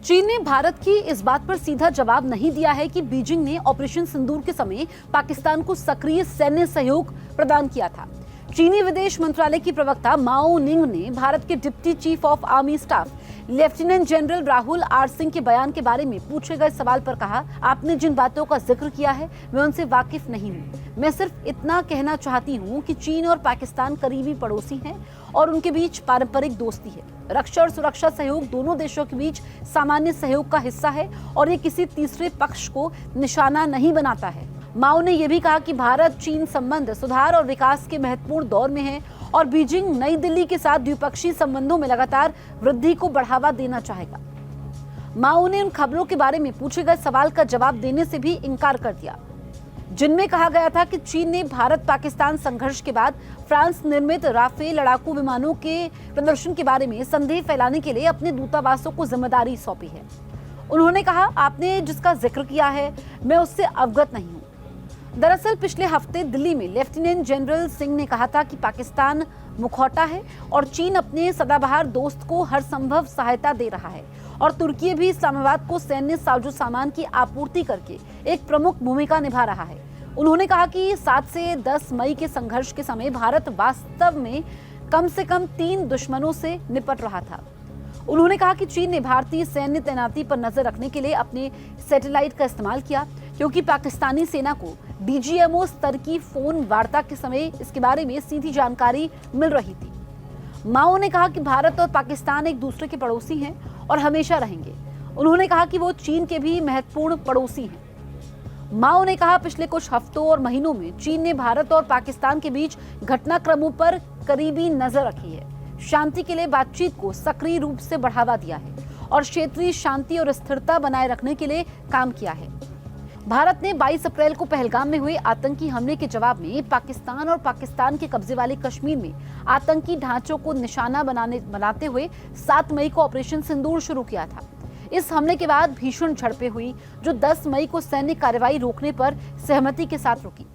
चीन ने भारत की इस बात पर सीधा जवाब नहीं दिया है कि बीजिंग ने ऑपरेशन सिंदूर के समय पाकिस्तान को सक्रिय सैन्य सहयोग प्रदान किया था। चीनी विदेश मंत्रालय की प्रवक्ता माओ निंग ने भारत के deputy chief of army staff lieutenant general Rahul R Singh के बयान के बारे में पूछे गए सवाल पर कहा, आपने जिन बातों का जिक्र किया है मैं उनसे वाकिफ नहीं हूँ। मैं सिर्फ इतना कहना चाहती हूँ कि चीन और पाकिस्तान करीबी पड़ोसी हैं और उनके बीच पारंपरिक दोस्ती है। रक्षा और सुरक्षा सहयोग दोनों देशों के बीच सामान्य सहयोग का हिस्सा है और ये किसी तीसरे पक्ष को निशाना नहीं बनाता है। माओ ने यह भी कहा कि भारत चीन संबंध सुधार और विकास के महत्वपूर्ण दौर में है और बीजिंग नई दिल्ली के साथ द्विपक्षीय संबंधों में लगातार वृद्धि को बढ़ावा देना चाहेगा। माओ ने उन खबरों के बारे में पूछे गए सवाल का जवाब देने से भी इनकार कर दिया जिनमें कहा गया था कि चीन ने भारत पाकिस्तान संघर्ष के बाद फ्रांस निर्मित राफेल लड़ाकू विमानों के प्रदर्शन के बारे में संदेह फैलाने के लिए अपने दूतावासों को जिम्मेदारी सौंपी है। उन्होंने कहा, आपने जिसका जिक्र किया है मैं उससे अवगत नहीं हूं। दरअसल पिछले हफ्ते दिल्ली में लेफ्टिनेंट जनरल सिंह ने कहा था कि पाकिस्तान मुखौटा है और चीन अपने सदाबहार दोस्त को हर संभव सहायता दे रहा है और तुर्की भी इस्लामाबाद को सैन्य साजो सामान की आपूर्ति करके एक प्रमुख भूमिका निभा रहा है। उन्होंने कहा कि 7 से 10 मई के संघर्ष के समय भारत वास्तव में कम से कम 3 दुश्मनों से निपट रहा था। उन्होंने कहा कि चीन ने भारतीय सैन्य तैनाती पर नजर रखने के लिए अपने सैटेलाइट का इस्तेमाल किया क्योंकि पाकिस्तानी सेना को डीजीएमओ स्तर की फोन वार्ता के समय इसके बारे में सीधी जानकारी मिल रही थी। माओ ने कहा कि भारत और पाकिस्तान एक दूसरे के पड़ोसी हैं और हमेशा रहेंगे। उन्होंने कहा कि वो चीन के भी महत्वपूर्ण पड़ोसी हैं। माओ ने कहा, पिछले कुछ हफ्तों और महीनों में चीन ने भारत और पाकिस्तान के बीच घटनाक्रमों पर करीबी नजर रखी है, शांति के लिए बातचीत को सक्रिय रूप से बढ़ावा दिया है और क्षेत्रीय शांति और स्थिरता बनाए रखने के लिए काम किया है। भारत ने 22 अप्रैल को पहलगाम में हुए आतंकी हमले के जवाब में पाकिस्तान और पाकिस्तान के कब्जे वाले कश्मीर में आतंकी ढांचों को निशाना बनाते हुए 7 मई को ऑपरेशन सिंदूर शुरू किया था। इस हमले के बाद भीषण झड़पें हुई जो 10 मई को सैन्य कार्रवाई रोकने पर सहमति के साथ रुकी।